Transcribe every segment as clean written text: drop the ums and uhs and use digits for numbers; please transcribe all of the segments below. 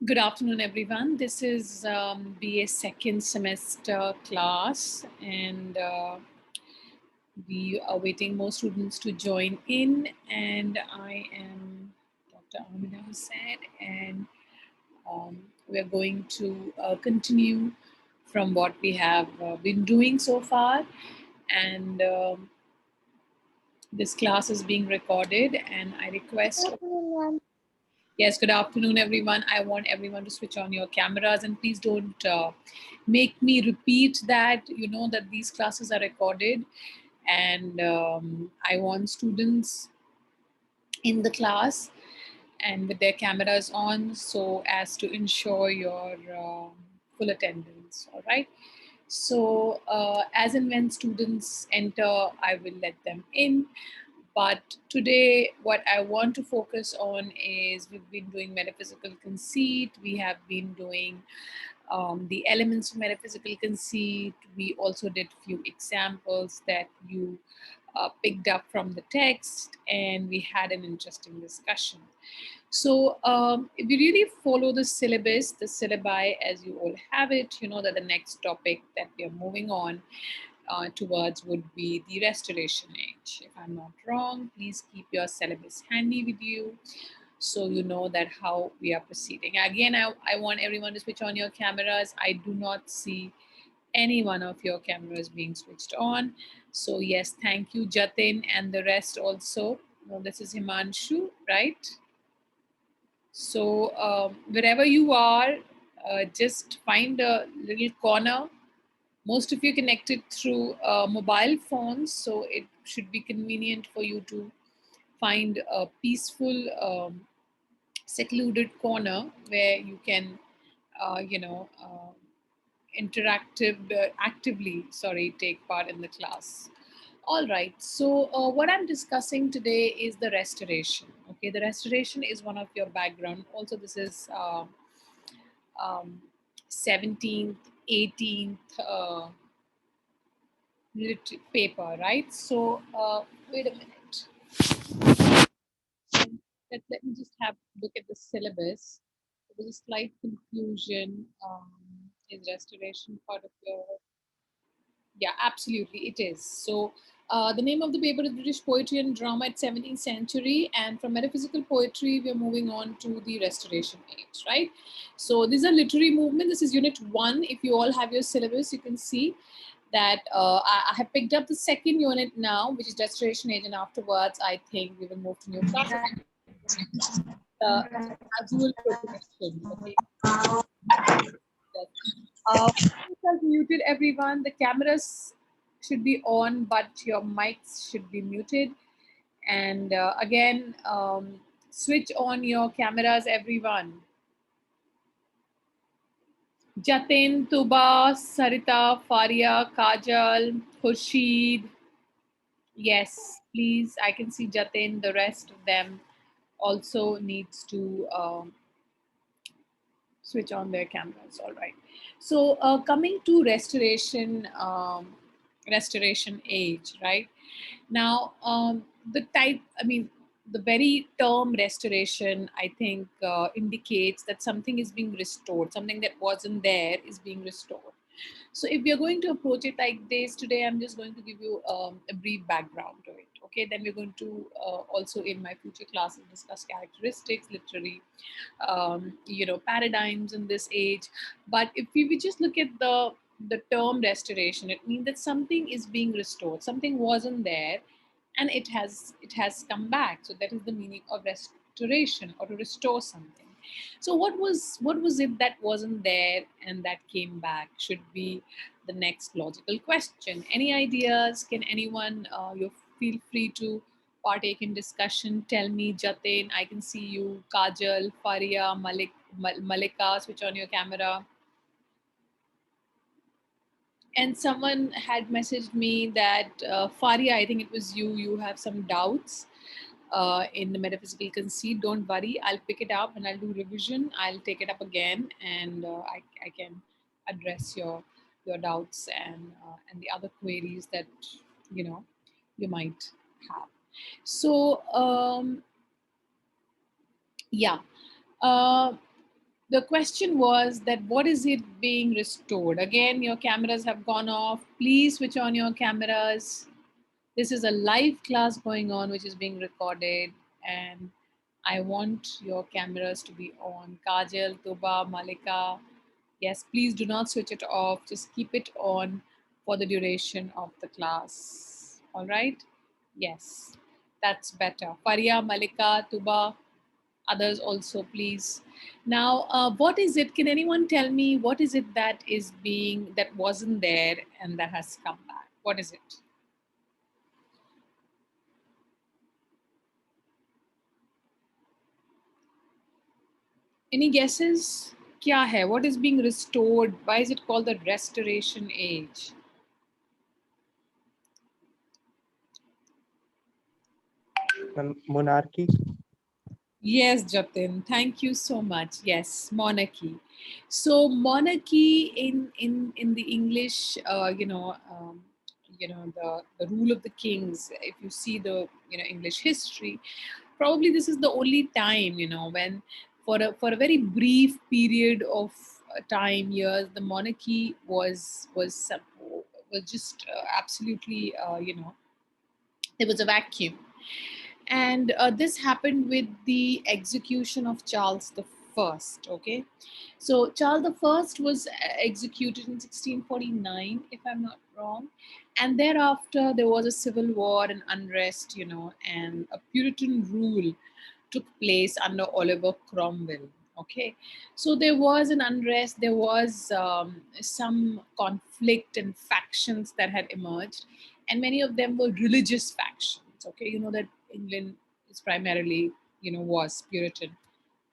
Good afternoon, everyone. This is BA second semester class, and we are waiting more students to join in. And I am Dr. Amina Hussain, and we are going to continue from what we have been doing so far. And this class is being recorded, and I request. Yes, good afternoon, everyone. I want everyone to switch on your cameras and please don't make me repeat that. You know that these classes are recorded, and I want students in the class and with their cameras on so as to ensure your full attendance. All right. So, as and when students enter, I will let them in. But today, what I want to focus on is we've been doing metaphysical conceit, we have been doing the elements of metaphysical conceit. We also did few examples that you picked up from the text, and we had an interesting discussion. So, if you really follow the syllabus, the syllabi as you all have it, you know that the next topic that we are moving on towards would be the restoration age. If I'm not wrong, please keep your syllabus handy with you so you know that how we are proceeding. Again, I want everyone to switch on your cameras. I do not see any one of your cameras being switched on. So yes, thank you, Jatin, and the rest also. Well, this is Himanshu, right? So wherever you are, just find a little corner. Most of you connected through mobile phones, so it should be convenient for you to find a peaceful, secluded corner where you can, you know, actively, sorry, take part in the class. All right. So what I'm discussing today is the restoration. Okay, the restoration is one of your background. Also, this is um, 17th, 18th. Paper, right? So, wait a minute. Let me just have a look at the syllabus. There was a slight confusion. Is restoration part of your? Yeah, absolutely, it is. So, the name of the paper is British Poetry and Drama at 17th Century, and from metaphysical poetry, we are moving on to the Restoration Age, right? So, these are literary movement. This is Unit 1. If you all have your syllabus, you can see that I have picked up the second unit now, which is Restoration Age, and afterwards, I think we will move to new classes. The gradual progression, okay? Yourself muted, everyone. The cameras should be on, but your mics should be muted. And again, switch on your cameras, everyone. Jatin, Tuba, Sarita, Faria, Kajal, Khurshid. Yes, please. I can see Jatin. The rest of them also needs to switch on their cameras. All right. So coming to restoration, restoration age, right? Now, the type, I mean, the very term restoration, I think, indicates that something is being restored, something that wasn't there is being restored. So, if we are going to approach it like this today, I'm just going to give you a brief background to it. Okay, then we're going to also in my future classes discuss characteristics, literary, paradigms in this age. But if we would just look at the term restoration, it means that something is being restored, something wasn't there and it has come back. So that is the meaning of restoration, or to restore something. So what was it that wasn't there and that came back should be the next logical question. Any ideas? Can anyone, you feel free to partake in discussion. Tell me, Jatin, I can see you. Kajal, Faria, Malika, switch on your camera. And someone had messaged me that Faria, I think it was you. You have some doubts in the metaphysical conceit. Don't worry, I'll pick it up and I'll do revision. I'll take it up again, and I can address your doubts and the other queries that you know you might have. So yeah. Uh, the question was that what is it being restored? Again, your cameras have gone off. Please switch on your cameras. This is a live class going on, which is being recorded, and I want your cameras to be on. Kajal, Tuba, Malika. Yes, please do not switch it off. Just keep it on for the duration of the class. All right? Yes, that's better. Faria, Malika, Tuba, others also, please. Now, what is it? Can anyone tell me what is it that is being, that wasn't there and that has come back? What is it? Any guesses? क्या है? What is being restored? Why is it called the Restoration Age? Monarchy. Yes, Jatin. Thank you so much. Yes, monarchy. So monarchy in the English, the rule of the kings. If you see the English history, probably this is the only time when for a very brief period of time, years, the monarchy was just absolutely there was a vacuum. And this happened with the execution of Charles the First. Okay, so Charles the First was executed in 1649, if I'm not wrong, and thereafter there was a civil war and unrest, and a Puritan rule took place under Oliver Cromwell. Okay, so there was an unrest, there was some conflict and factions that had emerged, and many of them were religious factions. Okay, you know that England is primarily, was Puritan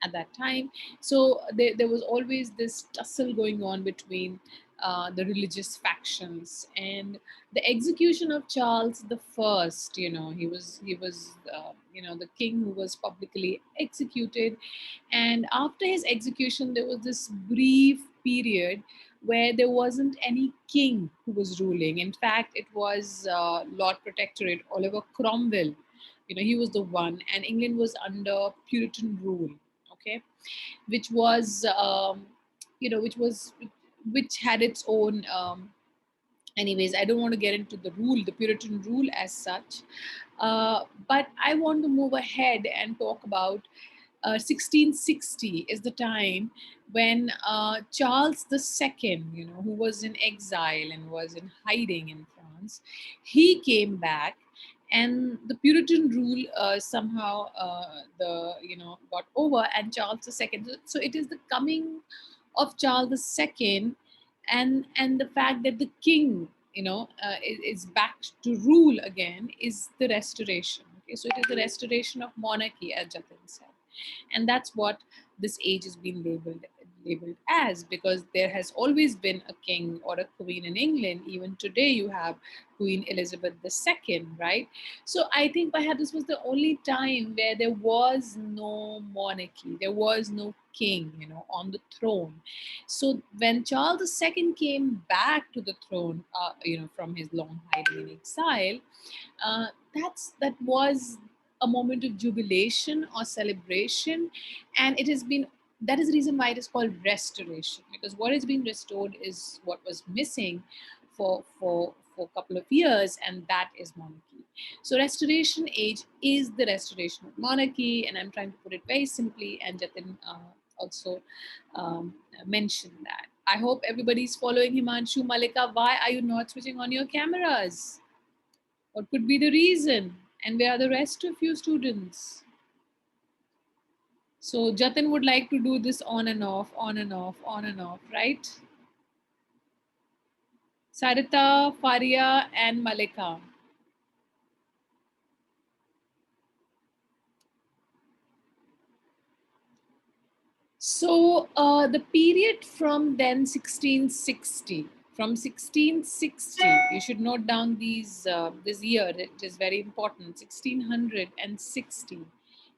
at that time. So there was always this tussle going on between the religious factions, and the execution of Charles the First. He was the king who was publicly executed, and after his execution, there was this brief period where there wasn't any king who was ruling. In fact, it was Lord Protectorate Oliver Cromwell. He was the one, and England was under Puritan rule. Okay, which was which had its own anyways, I don't want to get into the rule, the Puritan rule as such, but I want to move ahead and talk about 1660 is the time when Charles II, who was in exile and was in hiding in France, he came back, and the Puritan rule somehow got over, and Charles II. So it is the coming of Charles II, and the fact that the king, is back to rule again, is the restoration. Okay, so it is the restoration of monarchy, as Jatin said, and that's what this age has been labeled as, because there has always been a king or a queen in England. Even today you have Queen Elizabeth II, right? So I think perhaps this was the only time where there was no monarchy, there was no king, on the throne. So when Charles II came back to the throne, from his long hiding in exile, uh, that was a moment of jubilation or celebration, and it has been, that is the reason why it is called restoration, because what is being restored is what was missing for a couple of years, and that is monarchy. So restoration age is the restoration of monarchy, and I'm trying to put it very simply, and Jatin also mentioned that. I hope everybody's following. Himanshu, Malika, why are you not switching on your cameras? What could be the reason? And where are the rest of you students? So Jatin would like to do this on and off, on and off, on and off, right? Sarita, Faria, and Malika. So the period from then 1660, from 1660, you should note down this year. It is very important. 1660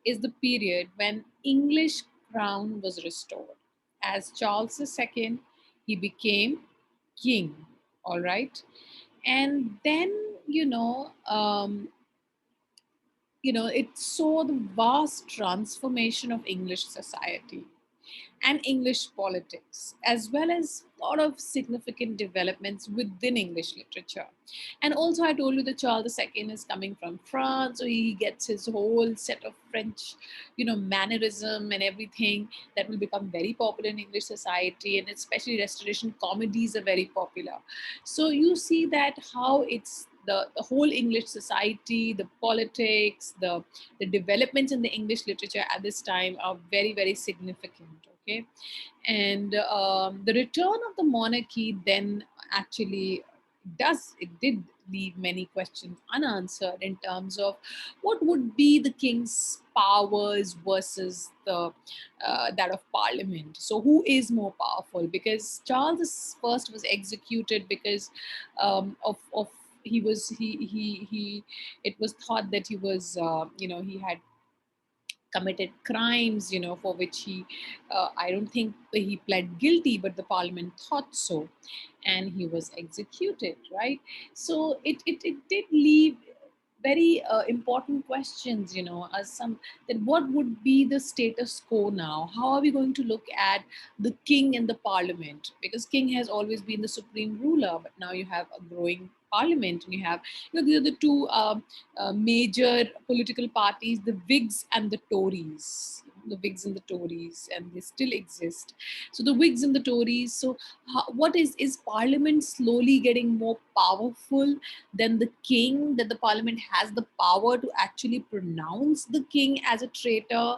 is the period when English crown was restored. As Charles II, he became king. All right, and then it saw the vast transformation of English society. and English politics, as well as a lot of significant developments within English literature. And also, I told you that Charles II is coming from France, so he gets his whole set of French, mannerism and everything that will become very popular in English society, and especially Restoration comedies are very popular. So you see that how it's the whole English society, the politics, the developments in the English literature at this time are very, very significant. Okay. And the return of the monarchy then actually did leave many questions unanswered in terms of what would be the king's powers versus the that of parliament. So who is more powerful? Because Charles first was executed because of he it was thought that he was he had committed crimes, for which I don't think he pled guilty, but the parliament thought so, and he was executed, right? So it did leave very important questions, as some then what would be the status quo now? How are we going to look at the king and the parliament? Because king has always been the supreme ruler, but now you have a growing parliament, and you have, these are the two major political parties, the Whigs and the Tories. The Whigs and the Tories, and they still exist. So the Whigs and the Tories. So what is Parliament slowly getting more powerful than the king? That the Parliament has the power to actually pronounce the king as a traitor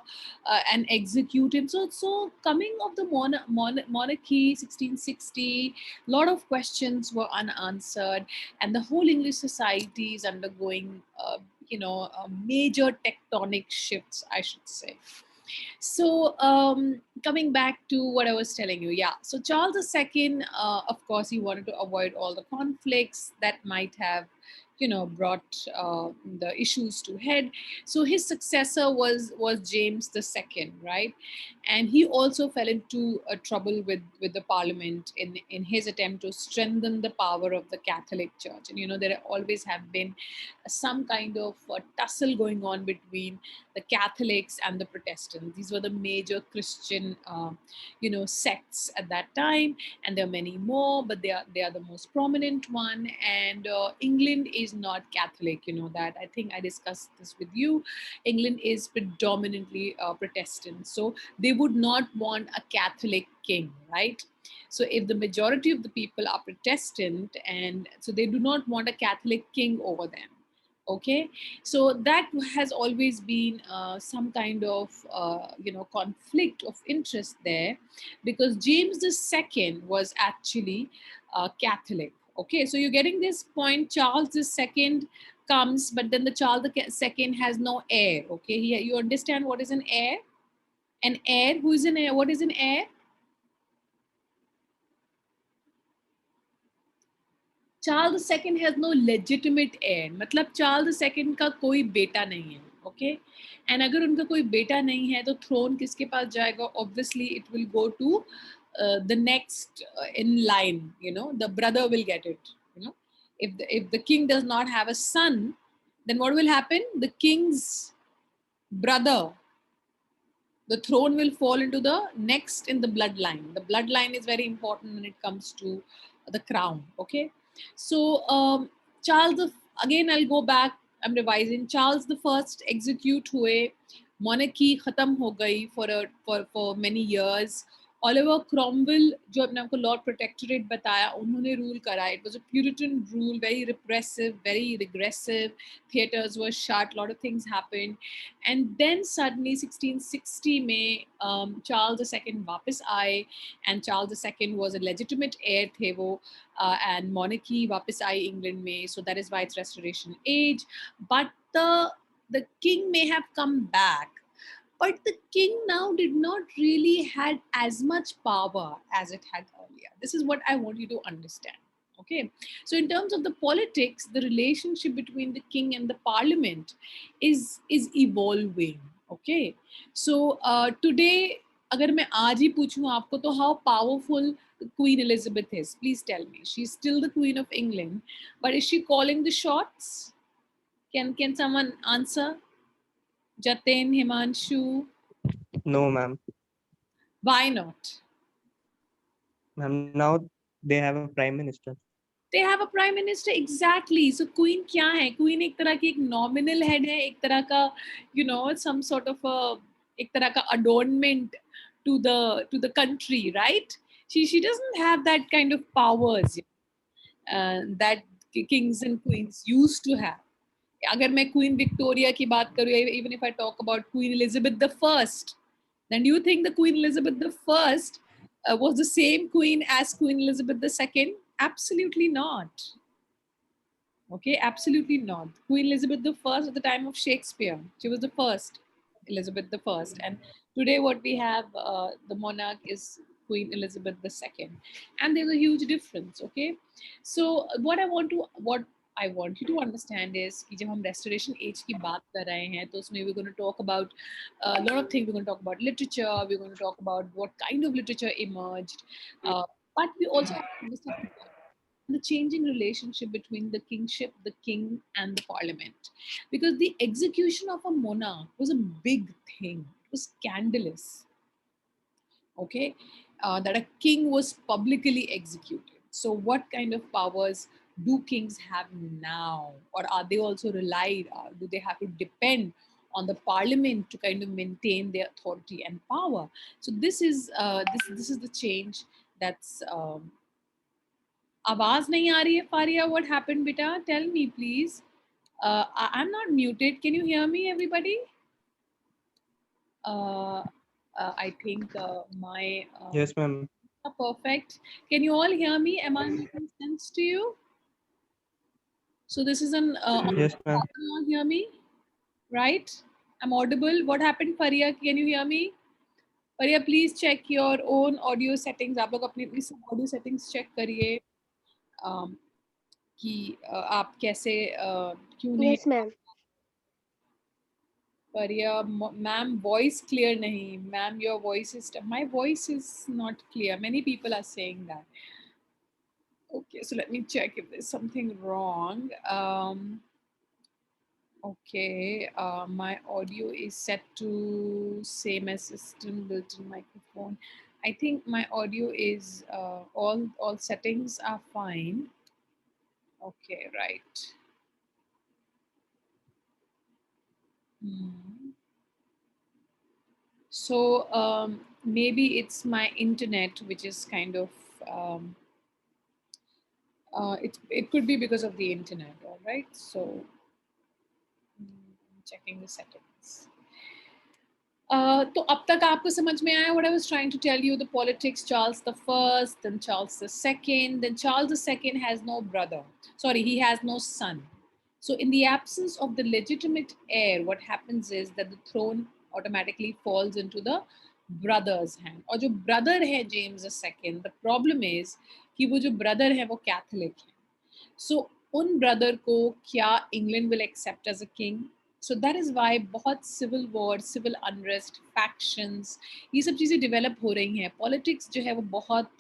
and execute him. So coming of the monarchy, 1660, a lot of questions were unanswered, and the whole English society is undergoing, major tectonic shifts, I should say. So coming back to what I was telling you, yeah. So Charles II, of course, he wanted to avoid all the conflicts that might have, brought the issues to head. So his successor was James II, right? And he also fell into trouble with the Parliament in his attempt to strengthen the power of the Catholic Church. And there always have been some kind of tussle going on between the Catholics and the Protestants. These were the major Christian, sects at that time, and there are many more, but they are the most prominent one. And England is not Catholic. You know that. I think I discussed this with you. England is predominantly Protestant, so they would not want a Catholic king, right? So if the majority of the people are Protestant, and so they do not want a Catholic king over them. Okay, so that has always been some kind of conflict of interest there, because James II was actually Catholic. Okay, so you're getting this point. Charles II comes, but then the Charles II has no heir. Okay, you understand what is an heir? An heir, who is an heir? What is an heir? Charles II has no legitimate heir. मतलब Charles II का कोई बेटा नहीं है. Okay, and अगर उनका कोई बेटा नहीं है तो throne किसके पास जाएगा? Obviously it will go to the next in line. The brother will get it. If the king does not have a son, then what will happen? The king's brother, the throne will fall into the next in the bloodline. The bloodline is very important when it comes to the crown. Okay, so Charles again, I'll go back. I'm revising. Charles the First execute हुए, monarchy खत्म हो गई for many years. Oliver Cromwell, जो अपने आपको Lord protectorate बताया, उन्होंने rule करा. It was a Puritan rule, very repressive, very regressive. Theaters were shut, a lot of things happened. And then suddenly 1660 में Charles II वापस आए, and Charles II was a legitimate heir थे वो, and monarchy वापस आई England में, so that is why it's Restoration Age. But the king may have come back, but the king now did not really had as much power as it had earlier. This is what I want you to understand. Okay, so in terms of the politics, the relationship between the king and the parliament is evolving. Okay, so today, अगर मैं आज ही पूछूं आपको तो how powerful Queen Elizabeth is, please tell me. She's still the Queen of England, but is she calling the shots? Can someone answer? Jatin, Himanshu? No, ma'am. Why not? Ma'am, now they have a prime minister. They have a prime minister, exactly. So queen क्या है? Queen एक तरह की एक nominal head है, एक तरह का, you know, some sort of a, एक तरह का adornment to the country, right? She doesn't have that kind of powers that kings and queens used to have. अगर मैं क्वीन विक्टोरिया की बात करूँ, even if I talk about Queen Elizabeth the First, then do you think the Queen Elizabeth the First was the same queen as Queen Elizabeth the Second? Absolutely not. Okay, absolutely not. Queen Elizabeth the First at the time of Shakespeare, she was the first, Elizabeth the First, and today what we have, the monarch is Queen Elizabeth the Second, and there's a huge difference. Okay, so what I want you to understand is कि जब हम restoration age की बात कर रहे हैं तो उसमें we're going to talk about a lot of things. We're going to talk about literature. We're going to talk about what kind of literature emerged, but we also have to understand the changing relationship between the kingship, the king, and the parliament. Because the execution of a monarch was a big thing, it was scandalous. Okay, that a king was publicly executed. So, what kind of powers do kings have now, or are they also relied? Do they have to depend on the parliament to kind of maintain their authority and power? So, this is the change that's आवाज नहीं आ रही है Faria what happened beta tell me please I'm not muted can you hear me everybody uh, I think my Yes, ma'am. perfect can you all hear me am I making sense to you so this is an Yes, ma'am. can you all hear me right I'm audible what happened Faria can you hear me Faria please check your own audio settings आप लोग अपनी अपनी audio settings check करिए um, कि आप कैसे क्यों नहीं Yes, ma'am. पर या मैम वॉइस क्लियर नहीं ma'am your voice is my voice is not clear many people are saying that okay so let me check if there's something wrong okay my audio is set to same as system built-in microphone I think my audio is all settings are fine okay right Hmm. So maybe it's my internet, which is kind of it could be because of the internet. All right. So checking the settings. तो अब तक आपको समझ में आया what I was trying to tell you the politics Charles the First then Charles the Second then Charles the Second has no brother sorry he has no son so in the absence of the legitimate heir what happens is that the throne automatically falls into the brother's hand और जो brother है James the Second the problem is कि वो जो brother है वो Catholic है so उन brother को क्या England will accept as a king so that is why बहुत civil war civil unrest factions ये सब चीज़ें डेवलप हो रही हैं पॉलिटिक्स जो है वो बहुत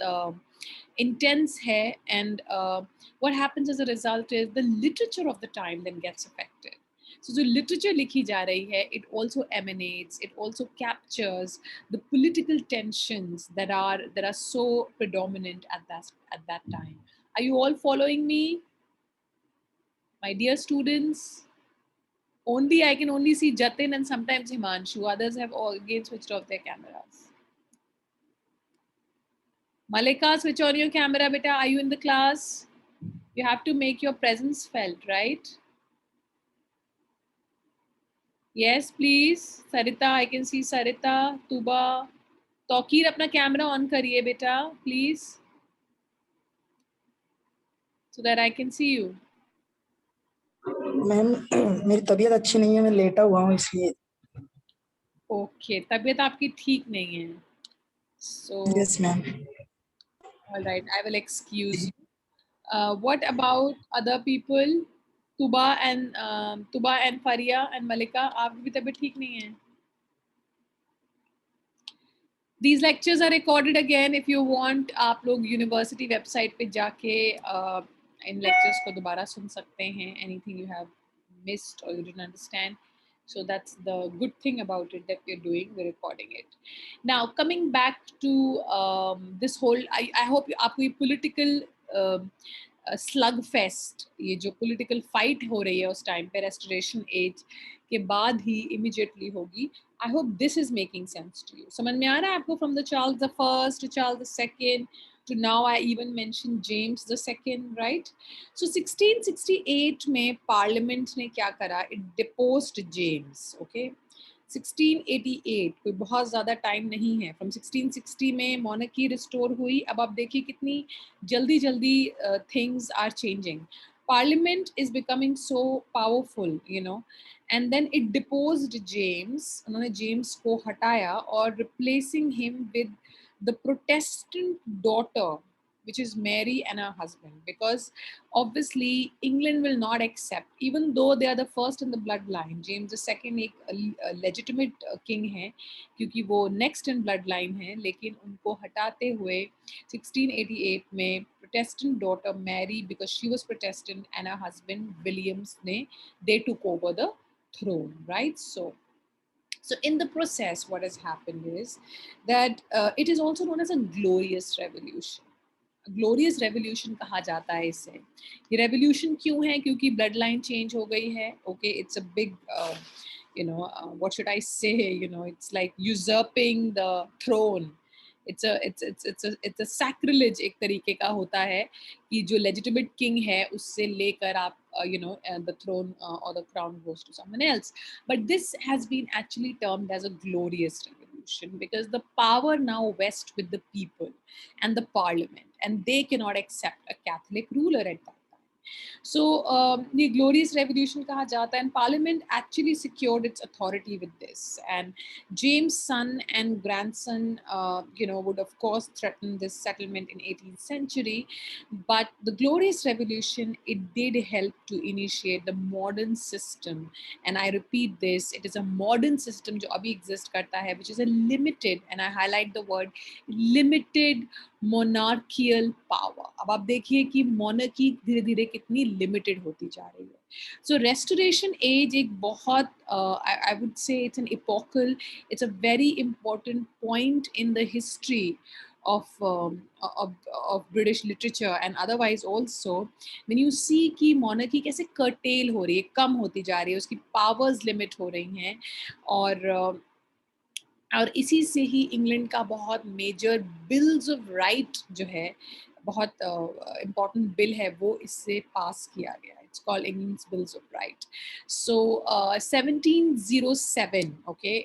इंटेंस है and what happens as a result is the literature of the time then gets affected so जो लिटरेचर लिखी जा रही है it also emanates it also captures the political tensions that are so predominant at that time are you all following me my dear students only I can only see Jatin and sometimes Himanshu. Others have all again switched off their cameras. Malika, switch on your camera, beta. Are you in the class? You have to make your presence felt, right? Yes, please. Sarita, I can see Sarita, Tuba. Tokir, अपना camera on करिए beta, please, so that I can see you. Ma'am मेरी तबीयत अच्छी नहीं है मैं लेटा हुआ हूँ इसलिए Okay, तबीयत आपकी ठीक नहीं है. So, yes ma'am all right, I will excuse you. What about other people? Tuba and Faria and Malika, आपकी भी तबीयत ठीक नहीं है. These lectures are recorded again. If you want, आप लोग university website पे जाके इन lectures को दोबारा सुन सकते हैं. Anything you have missed or you didn't understand, So that's the good thing about it, that we're doing, we're recording it. Now coming back to this whole, I hope आपको ये political slug fest, ये जो political fight हो रही है उस time पे restoration age के बाद ही इमीडिएटली होगी, I hope this is making sense to you. समझ में आ रहा है आपको, from the Charles the first to Charles the second to now I even mentioned James the second, right? So 1668 में पार्लियामेंट ने क्या करा, it deposed James, okay? 1688 कोई बहुत ज़्यादा टाइम नहीं है, फ्रॉम 1660 में मोनार्की रिस्टोर हुई। अब आप देखिए कितनी जल्दी जल्दी things are changing. Parliament is becoming so powerful, you know, and then it deposed James, उन्होंने जेम्स को हटाया और replacing him with the Protestant daughter, which is Mary and her husband, because obviously England will not accept, even though they are the first in the bloodline. James II एक legitimate king है क्योंकि वो next in bloodline है, लेकिन उनको हटाते हुए 1688 में Protestant daughter Mary, because she was Protestant, and her husband Williams ने they took over the throne, right? So in the process, what has happened is that it is also known as a glorious revolution. Glorious revolution कहा जाता है इसे। ये revolution क्यों है? क्योंकि blood line change हो गई है। Okay, it's a big what should I say, it's like usurping the throne. It's a sacrilege एक तरीके का होता है कि जो लेजिटिमेट किंग है उससे लेकर आप the throne or the crown goes to someone else. But this has been actually termed as a glorious revolution because the power now vests with the people and the parliament, and they cannot accept a Catholic ruler at that time. So the glorious revolution kaha jata है, and parliament actually secured its authority with this, and James' son and grandson would of course threaten this settlement in 18th century, but the glorious revolution, it did help to initiate the modern system, and I repeat this, it is a modern system जो अभी exist करता है, which is a limited, and I highlight the word limited monarchical power। अब आप देखिए कि monarchy धीरे धीरे कितनी limited होती जा रही है। So restoration age एक बहुत I would say it's an epochal, it's a very important point in the history of British literature and otherwise also, when you see कि monarchy कैसे curtail हो रही है, कम होती जा रही है, उसकी powers limit हो रही हैं, और इसी से ही इंग्लैंड का बहुत मेजर बिल्स ऑफ राइट जो है, बहुत इम्पॉर्टेंट बिल है, वो इससे पास किया गया है। It's called England's bills of right. So 1707, okay,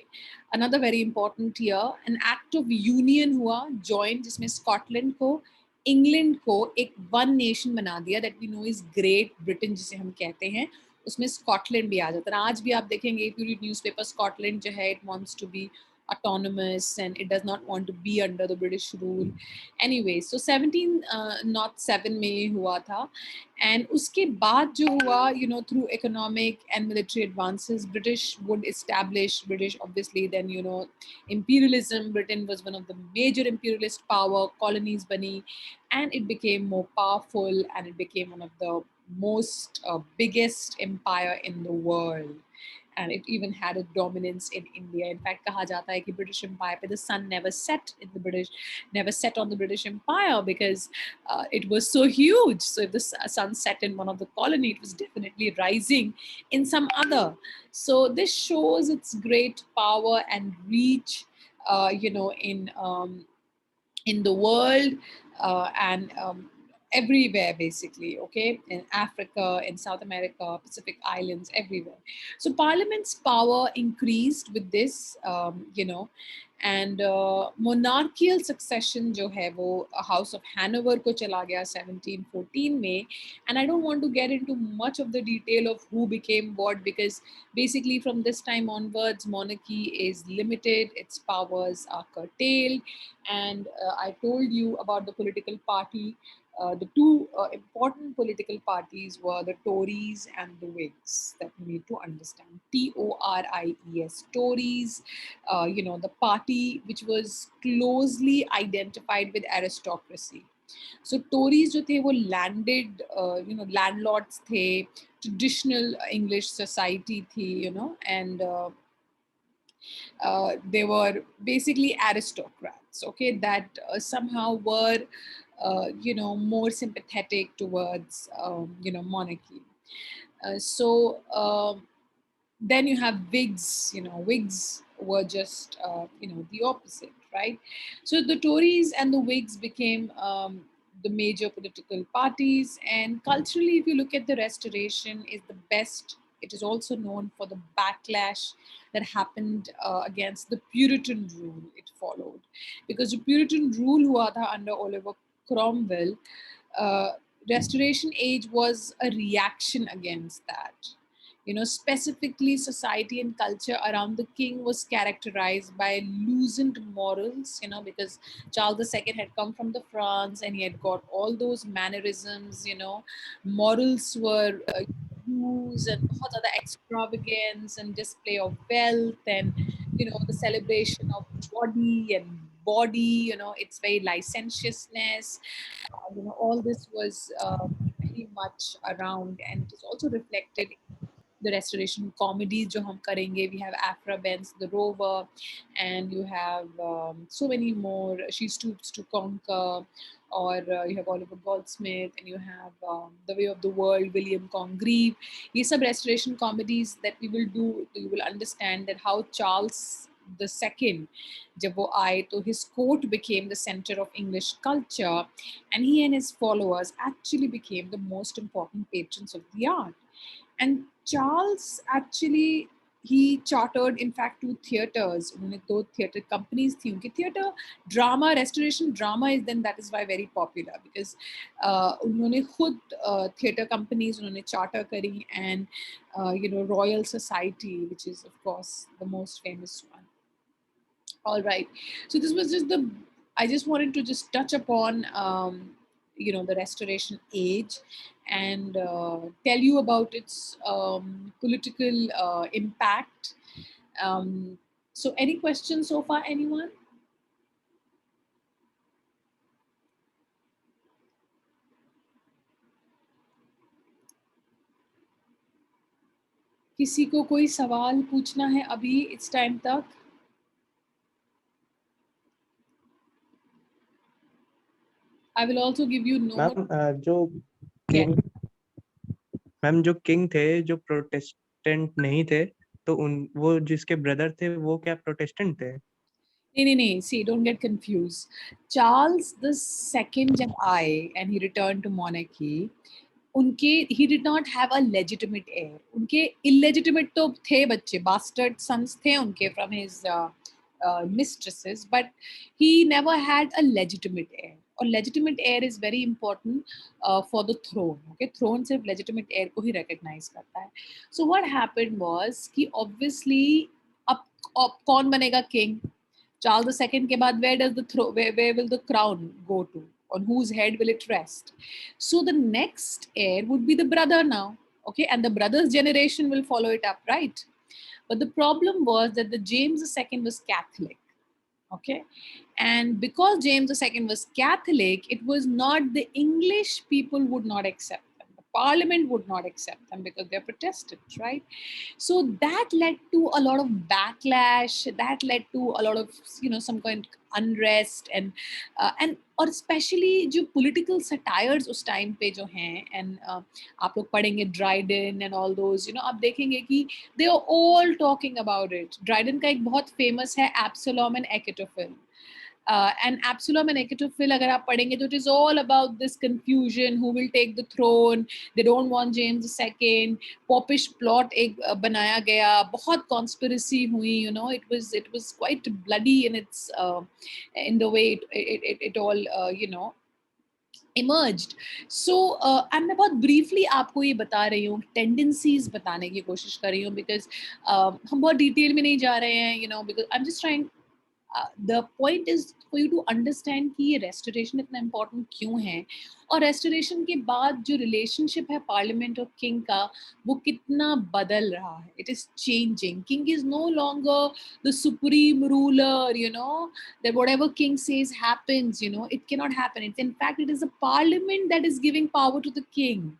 another very important year, an act of union हुआ, जॉइंट, जिसमें स्कॉटलैंड को, इंग्लैंड को एक वन नेशन बना दिया, that we know is Great Britain जिसे हम कहते हैं, उसमें स्कॉटलैंड भी आ जाता है। आज भी आप देखेंगे, if you read newspaper, Scotland जो है, it wants to be autonomous and it does not want to be under the British rule. Anyway, so 1707 में हुआ था, and उसके बाद जो हुआ, through economic and military advances, British would establish, British obviously, then imperialism, Britain was one of the major imperialist power, colonies bani, and it became more powerful, and it became one of the most biggest empire in the world. And it even had a dominance in India. In fact, kaha jata hai ki British Empire pe the sun never set on the British Empire because it was so huge. So if the sun set in one of the colony, it was definitely rising in some other. So this shows its great power and reach, in the world, and everywhere basically, okay, in Africa, in South America, Pacific Islands, everywhere. So parliament's power increased with this, and monarchical succession जो है वो House of Hanover को चला गया 1714 में, and I don't want to get into much of the detail of who became what, because basically from this time onwards monarchy is limited, its powers are curtailed, and I told you about the political party. The two important political parties were the Tories and the Whigs, that you need to understand. Tories, Tories, the party which was closely identified with aristocracy. So Tories जो थे वो landed landlords थे, traditional English society थी, and they were basically aristocrats, okay, that somehow were more sympathetic towards monarchy. Then you have Whigs. Whigs were just the opposite, right? So the Tories and the Whigs became the major political parties, and culturally, if you look at the Restoration, is the best. It is also known for the backlash that happened against the Puritan rule it followed, because the Puritan rule हुआ था under Oliver Cromwell. uh, Restoration age was a reaction against that. Specifically, society and culture around the king was characterized by loosened morals, because Charles II had come from the France and he had got all those mannerisms, morals were loose and बहुत ज़्यादा extravagance and display of wealth, and the celebration of body and body, it's very licentiousness. All this was very much around, and it is also reflected the Restoration comedies जो हम करेंगे. We have Afra Benz, The Rover, and you have so many more. She Stoops to Conquer, or you have Oliver Goldsmith, and you have The Way of the World, William Congreve. These are Restoration comedies that we will do. You will understand that how Charles II, जब वो आए, तो his court became the center of English culture, and he and his followers actually became the most important patrons of the art. And Charles actually, he chartered in fact 2 theaters. उन्होंने 2 theater companies थी उनकी. Theater drama, Restoration drama is then, that is why very popular, because उन्होंने खुद theater companies उन्होंने charter करी, and Royal Society, which is of course the most famous one. All right, so this was just I just wanted to just touch upon the Restoration age, and tell you about its political impact. So any questions so far, anyone? किसी को कोई सवाल पूछना है अभी इस time तक? I will also give you note. Ma'am जो किंग मैम जो किंग थे जो प्रोटेस्टेंट नहीं थे, तो वो जिसके ब्रदर थे वो क्या प्रोटेस्टेंट थे? नहीं, see, don't get confused. Charles II जब आए and he returned to monarchy, he did not have a legitimate heir. उनके illegitimate तो थे बच्चे, bastard sons थे उनके from his mistresses, but he never had a legitimate heir. और legitimate heir is very important for the throne. Okay, throne सिर्फ legitimate heir को ही recognize करता है. So what happened was कि obviously अब कौन बनेगा king? Charles II के बाद where will the crown go to? On whose head will it rest? So the next heir would be the brother now, okay, and the brother's generation will follow it up, right? But the problem was that the James II was Catholic, okay, and because James II was Catholic, it was not the English people would not accept them. The Parliament would not accept them because they're Protestants, right? So that led to a lot of backlash. That led to a lot of some kind of unrest, and और especially जो political satires उस time पे जो हैं, and आप लोग पढ़ेंगे Dryden and all those, आप देखेंगे कि they are all talking about it. Dryden का एक बहुत famous है Absalom and Achitophel. And Absalom and Achitophel अगर आप पढ़ेंगे तो it is all about this confusion, who will take the throne. They don't want James II. Popish plot एक बनाया गया, बहुत conspiracy हुई, it was quite bloody in its in the way it all emerged. So मैं बहुत briefly आपको ये बता रही हूँ, tendencies बताने की कोशिश कर रही हूँ, because हम बहुत detail में नहीं जा रहे हैं, because I'm just trying. the point is for you to understand कि ये restoration इतना important क्यों है, और restoration के बाद जो relationship है parliament और king का वो कितना बदल रहा है. It is changing. King is no longer the supreme ruler, you know, that whatever king says happens, you know, it cannot happen. It's in fact, it is a parliament that is giving power to the king.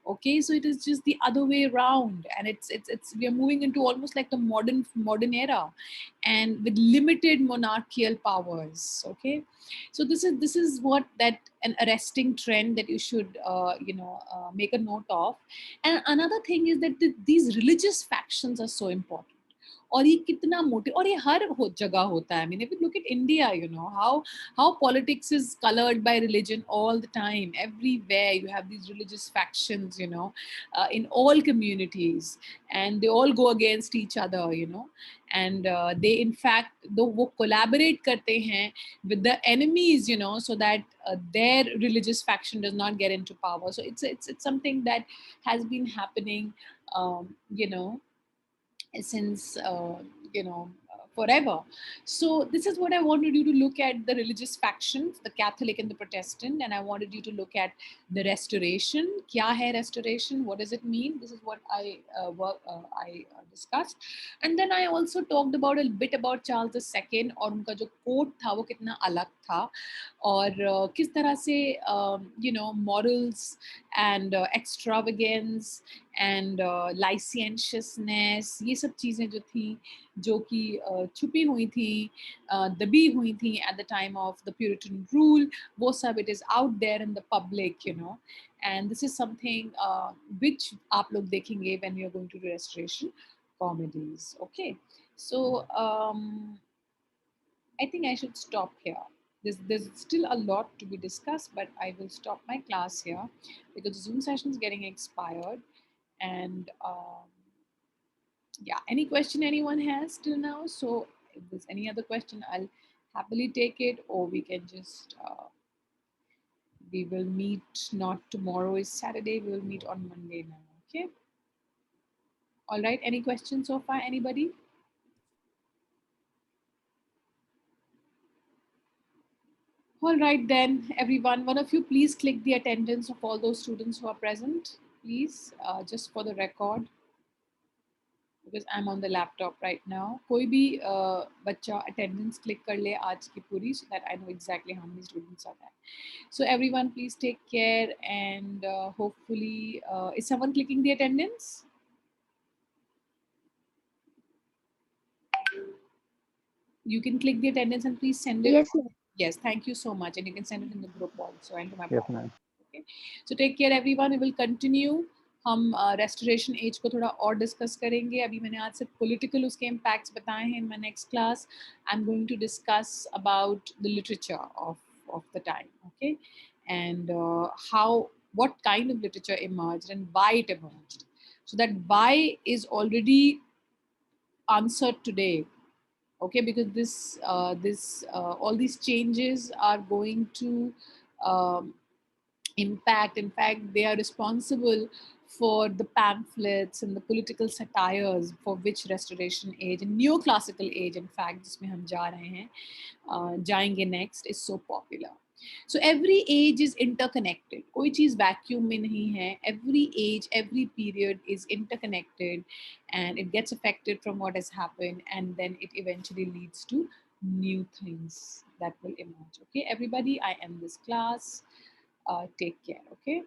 Okay, so it is just the other way around, and it's we are moving into almost like the modern era, and with limited monarchical powers. Okay, so this is what that an arresting trend that you should make a note of. And another thing is that these religious factions are so important. और ये कितना मोटे, और ये हर जगह होता है. I mean, if you look at India, you know how politics is colored by religion all the time. Everywhere you have these religious factions, you know, in all communities, and they all go against each other, you know, and they in fact वो collaborate करते हैं with the enemies, you know, so that their religious faction does not get into power. So it's something that has been happening, you know, since forever. So this is what I wanted you to look at: the religious factions, the Catholic and the Protestant, and I wanted you to look at the restoration. Kya hai restoration? What does it mean? This is what I discussed. And then I also talked about a bit about Charles II, और उनका जो coat था वो कितना अलग था, और किस तरह से morals and extravagance and licentiousness, ये सब चीज़ें जो थी, जो कि छुपी हुई थी, दबी हुई थी at the time of the Puritan rule, वो सब it is out there in the public, you know, and this is something which आप लोग देखेंगे when we are going to do restoration comedies. Okay, so I think I should stop here. There's still a lot to be discussed, but I will stop my class here because the Zoom session is getting expired. And yeah, any question anyone has till now? So if there's any other question, I'll happily take it, or we can just we will meet. Not tomorrow is Saturday. We will meet on Monday now. Okay. All right. Any questions so far? Anybody? All right then, everyone. One of you, please click the attendance of all those students who are present, please, just for the record, because I'm on the laptop right now. कोई भी बच्चा attendance click कर ले आज की पूरी, so that I know exactly how many students are there. So everyone, please take care, and hopefully, is someone clicking the attendance? You can click the attendance and please send it. Yes, ma'am. Yes, thank you so much, and you can send it in the group also and to my Yes, boss. ma'am. Okay, so take care everyone. We will continue. हम restoration age को थोड़ा और discuss करेंगे. अभी मैंने आज सिर्फ political उसके impacts बताए हैं. In my next class, I'm going to discuss about the literature of the time. Okay, and what kind of literature emerged and why it emerged. So that why is already answered today. Okay, because this all these changes are going to um, impact. In fact, they are responsible for the pamphlets and the political satires for which restoration age and neoclassical age, in fact, जिसमें हम जा रहे हैं, जाएंगे next, is so popular. So every age is interconnected. कोई चीज़ vacuum में नहीं है. Every age, every period is interconnected, and it gets affected from what has happened, and then it eventually leads to new things that will emerge. Okay, everybody, I end this class. Take care. Okay.